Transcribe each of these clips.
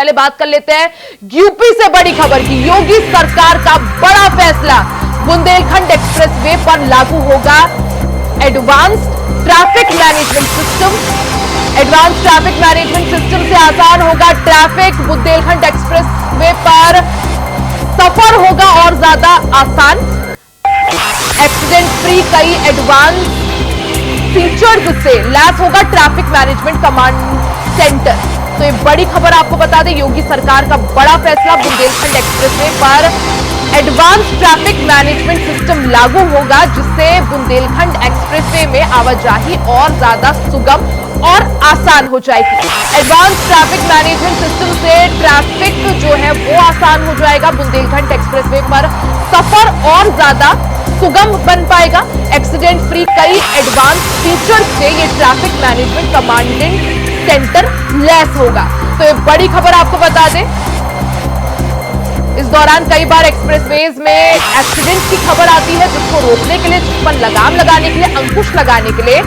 पहले बात कर लेते हैं यूपी से बड़ी खबर की। योगी सरकार का बड़ा फैसला, बुंदेलखंड एक्सप्रेसवे पर लागू होगा advanced traffic management system. Advance traffic management system से आसान होगा ट्रैफिक, बुंदेलखंड एक्सप्रेसवे पर सफर होगा और ज्यादा आसान। एक्सीडेंट फ्री कई एडवांस फीचर्स से लैस होगा ट्रैफिक मैनेजमेंट कमांड सेंटर। तो ये बड़ी खबर आपको बता दें, योगी सरकार का बड़ा फैसला, बुंदेलखंड एक्सप्रेसवे पर एडवांस ट्रैफिक मैनेजमेंट सिस्टम लागू होगा, जिससे बुंदेलखंड एक्सप्रेसवे में आवाजाही और ज्यादा सुगम और आसान हो जाएगी। एडवांस ट्रैफिक मैनेजमेंट सिस्टम से ट्रैफिक जो है वो आसान हो जाएगा, बुंदेलखंड एक्सप्रेसवे पर सफर और ज्यादा सुगम बन पाएगा। एक्सीडेंट फ्री कई एडवांस फीचर से ये traffic management commandant centre lace होगा। तो ये बड़ी खबर आपको बता दें, इस दौरान कई बार एक्सप्रेसवेज में एक्सीडेंट की खबर आती है, जिसको रोकने के लिए, जिस पर लगाम लगाने के लिए, अंकुश लगाने के लिए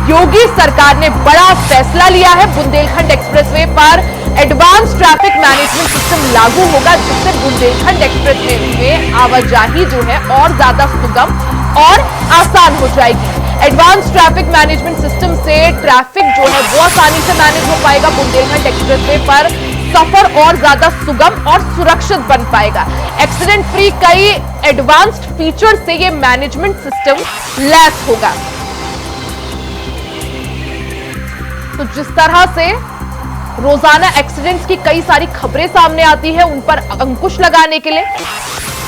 योगी सरकार ने बड़ा फैसला लिया है। बुंदेलखंड एक्सप्रेसवे पर एडवांस ट्रैफिक मैनेजमेंट सिस्टम लागू होगा, जिससे बुंदेलखंड एक्सप्रेसवे में आवाजाही जो है और ज्यादा सुगम और आसान हो जाएगी। एडवांस ट्रैफिक मैनेजमेंट सिस्टम से ट्रैफिक जो है वो आसानी से मैनेज हो पाएगा, बुंदेलखंड एक्सप्रेसवे पर सफर और ज्यादा सुगम और सुरक्षित बन पाएगा। एक्सीडेंट फ्री कई एडवांस्ड फीचर से ये मैनेजमेंट सिस्टम लैस होगा। तो जिस तरह से रोजाना एक्सीडेंट्स की कई सारी खबरें सामने आती है, उन पर अंकुश लगाने के लिए,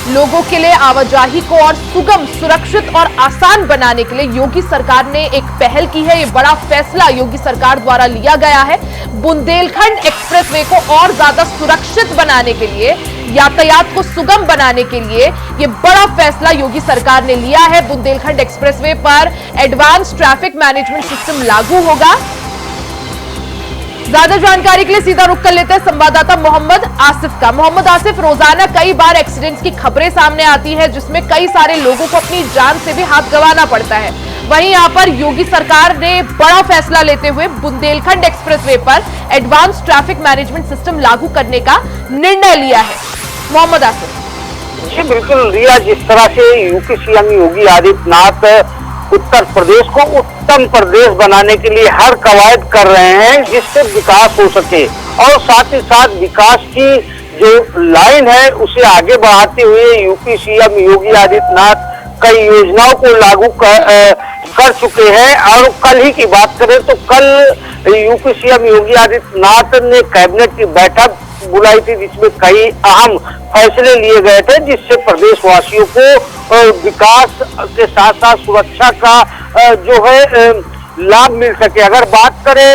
लोगों के लिए आवाजाही को और सुगम, सुरक्षित और आसान बनाने के लिए योगी सरकार ने एक पहल की है। ये बड़ा फैसला योगी सरकार द्वारा लिया गया है। बुंदेलखंड एक्सप्रेसवे को और ज्यादा सुरक्षित बनाने के लिए, यातायात को सुगम बनाने के लिए ये बड़ा फैसला योगी सरकार ने लिया है। बुंदेलखंड एक्सप्रेसवे पर एडवांस ट्रैफिक मैनेजमेंट सिस्टम लागू होगा। ज्यादा जानकारी के लिए सीधा रुख कर लेते हैं संवाददाता मोहम्मद आसिफ का। मोहम्मद आसिफ, रोजाना कई बार एक्सीडेंट्स की खबरें सामने आती है, जिसमें कई सारे लोगों को अपनी जान से भी हाथ गंवाना पड़ता है। वहीं यहां पर योगी सरकार ने बड़ा फैसला लेते हुए बुंदेलखंड एक्सप्रेसवे पर एडवांस ट्रैफिक मैनेजमेंट सिस्टम लागू करने का निर्णय लिया है। मोहम्मद आसिफ जी बिल्कुल रिया, जिस तरह से यूपी सीएम योगी आदित्यनाथ उत्तर प्रदेश को उत्तम प्रदेश बनाने के लिए हर कवायद कर रहे हैं, जिससे विकास हो सके और साथ ही साथ विकास की जो लाइन है उसे आगे बढ़ाते हुए यूपी सीएम योगी आदित्यनाथ कई योजनाओं को लागू कर चुके हैं। और कल ही की बात करें तो कल यूपी सीएम योगी आदित्यनाथ ने कैबिनेट की बैठक बुलाई थी, जिसमें कई अहम फैसले लिए गए थे, जिससे प्रदेशवासियों को विकास के साथ साथ सुरक्षा का जो है लाभ मिल सके। अगर बात करें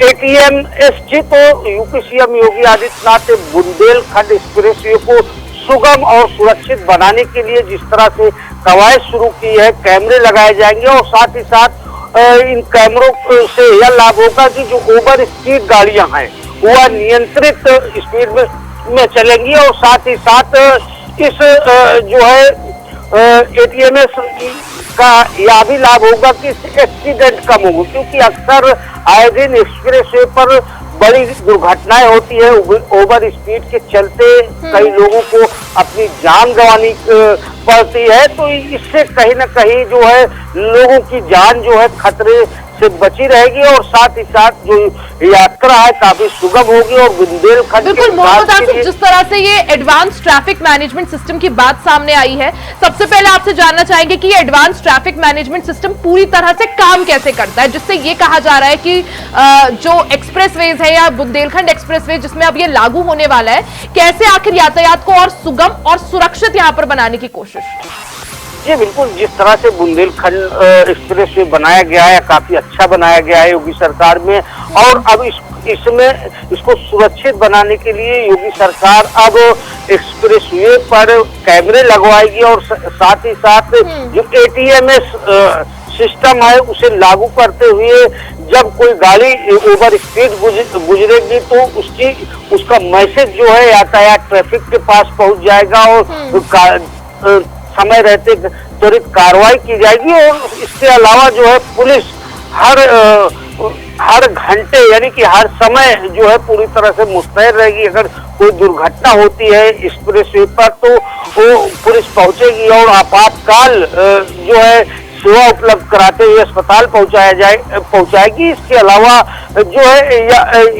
एटीएमएस की, तो यूपी सीएम योगी आदित्यनाथ ने बुंदेलखंड एक्सप्रेसवे को सुगम और सुरक्षित बनाने के लिए जिस तरह से कवायद शुरू की है, कैमरे लगाए जाएंगे और साथ ही साथ इन कैमरों से यह लाभ होगा कि जो ओवर स्पीड गाड़ियां हैं वह नियंत्रित स्पीड में चलेंगी और साथ ही साथ इस जो है एटीएमएस का यह भी लाभ होगा कि एक्सीडेंट कम होगा, क्योंकि अक्सर आए दिन एक्सप्रेसवे पर बड़ी दुर्घटनाएं होती है। ओवर स्पीड के चलते कई लोगों को अपनी जान गंवानी पड़ती है, तो इससे कहीं ना कहीं जो है लोगों की जान जो है खतरे से बची रहेगी और साथ ही साथ जो यात्रा है काफी सुगम होगी और बुंदेलखंड बिल्कुल। मोहम्मद आसिफ, जिस तरह से ये एडवांस ट्रैफिक मैनेजमेंट सिस्टम की बात सामने आई है, सबसे पहले आपसे जानना चाहेंगे कि ये एडवांस ट्रैफिक मैनेजमेंट सिस्टम पूरी तरह से काम कैसे करता है, जिससे ये कहा जा रहा है कि जो एक्सप्रेसवेज है या बुंदेलखंड एक्सप्रेसवे जिसमें अब ये लागू होने वाला है, कैसे आखिर यातायात को और सुगम और सुरक्षित यहाँ पर बनाने की कोशिश? जी बिल्कुल, जिस तरह से बुंदेलखंड एक्सप्रेसवे बनाया गया है, काफी अच्छा बनाया गया है योगी सरकार में, और अब इसमें इसको सुरक्षित बनाने के लिए योगी सरकार अब एक्सप्रेसवे पर कैमरे लगवाएगी और साथ ही साथ जो एटीएमएस सिस्टम है उसे लागू करते हुए जब कोई गाड़ी ओवर स्पीड गुजरेगी तो उसका मैसेज जो है यातायात ट्रैफिक के पास पहुंच जाएगा और समय रहते त्वरित कार्रवाई की जाएगी। और इसके अलावा जो है पुलिस हर हर घंटे यानी कि हर समय जो है पूरी तरह से मुस्तैद रहेगी। अगर कोई दुर्घटना होती है एक्सप्रेसवे पर तो वो पुलिस पहुंचेगी और आपातकाल जो है सेवा उपलब्ध कराते हुए अस्पताल पहुंचाएगी। इसके अलावा जो है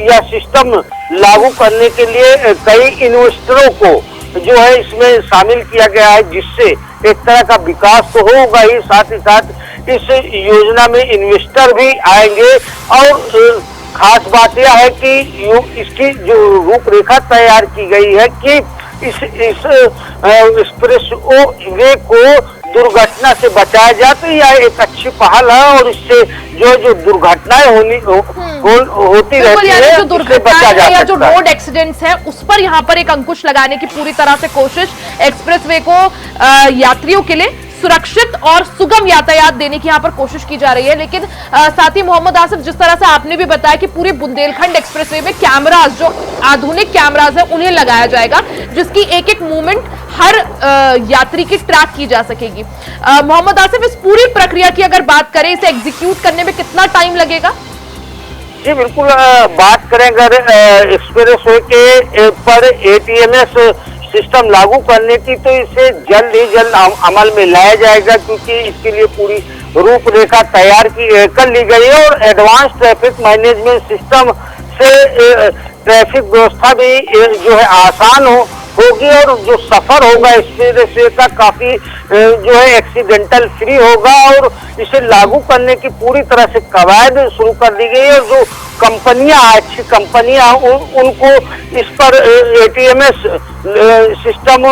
यह सिस्टम लागू करने के लिए कई इन्वेस्टरों को जो है इसमें शामिल किया गया है, जिससे एक तरह का विकास तो होगा ही, साथ इस योजना में इन्वेस्टर भी आएंगे। और खास बात यह है कि इसकी जो रूपरेखा तैयार की गई है कि इस एक्सप्रेस वे को दुर्घटना से बचाया जाए, तो यह एक अच्छी पहल है और इससे जो दुर्घटनाएं होती रहती है, जो दुर्घटनाएं है या जो रोड एक्सीडेंट्स है उस पर यहाँ पर एक अंकुश लगाने की पूरी तरह से कोशिश एक्सप्रेसवे को यात्रियों के लिए सुरक्षित और सुगम यातायात देने की यहाँ पर कोशिश की जा रही है। लेकिन साथ ही मोहम्मद आसिफ, जिस तरह से आपने भी बताया कि पूरे बुंदेलखंड एक्सप्रेसवे में कैमरास, जो आधुनिक कैमरास है, उन्हें लगाया जाएगा, जिसकी एक एक मूवमेंट हर यात्री की ट्रैक की जा सकेगी। मोहम्मद आसिफ, इस पूरी प्रक्रिया की अगर बात करें, इसे एग्जीक्यूट करने में कितना टाइम लगेगा? जी बिल्कुल, बात करें अगर एक्सप्रेसवे के पर एटीएमएस सिस्टम लागू करने की, तो इसे जल्द ही जल्द अमल में लाया जाएगा, क्योंकि इसके लिए पूरी रूपरेखा तैयार कर ली गई है। और एडवांस ट्रैफिक मैनेजमेंट सिस्टम से ट्रैफिक व्यवस्था भी जो है आसान होगी और जो सफर होगा एक्सप्रेसवे का काफी जो है एक्सीडेंटल फ्री होगा। और इसे लागू करने की पूरी तरह से कवायद शुरू कर दी गई है। और जो कंपनियां, अच्छी कंपनियां, उनको इस पर एटीएमएस सिस्टम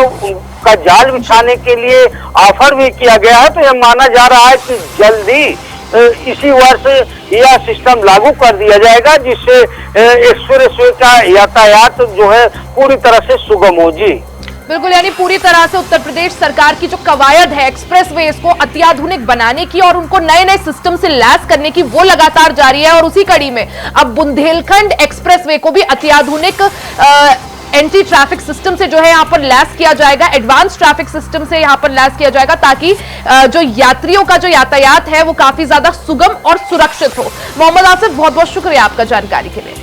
का जाल बिछाने के लिए ऑफर भी किया गया है। तो यह माना जा रहा है कि जल्दी इसी वर्ष यह सिस्टम लागू कर दिया जाएगा, जिससे एक्सप्रेसवे का यातायात जो है पूरी तरह से सुगम हो। जी बिल्कुल, यानी पूरी तरह से उत्तर प्रदेश सरकार की जो कवायद है एक्सप्रेसवेज को अत्याधुनिक बनाने की और उनको नए नए सिस्टम से लैस करने की, वो लगातार जारी है। और उसी कड़ी में अब बुंदेलखंड एक्सप्रेसवे को भी अत्याधुनिक एंटी ट्रैफिक सिस्टम से जो है यहाँ पर लैस किया जाएगा, एडवांस ट्रैफिक सिस्टम से यहाँ पर लैस किया जाएगा, ताकि जो यात्रियों का जो यातायात है वो काफी ज्यादा सुगम और सुरक्षित हो। मोहम्मद आसिफ, बहुत बहुत शुक्रिया आपका जानकारी के लिए।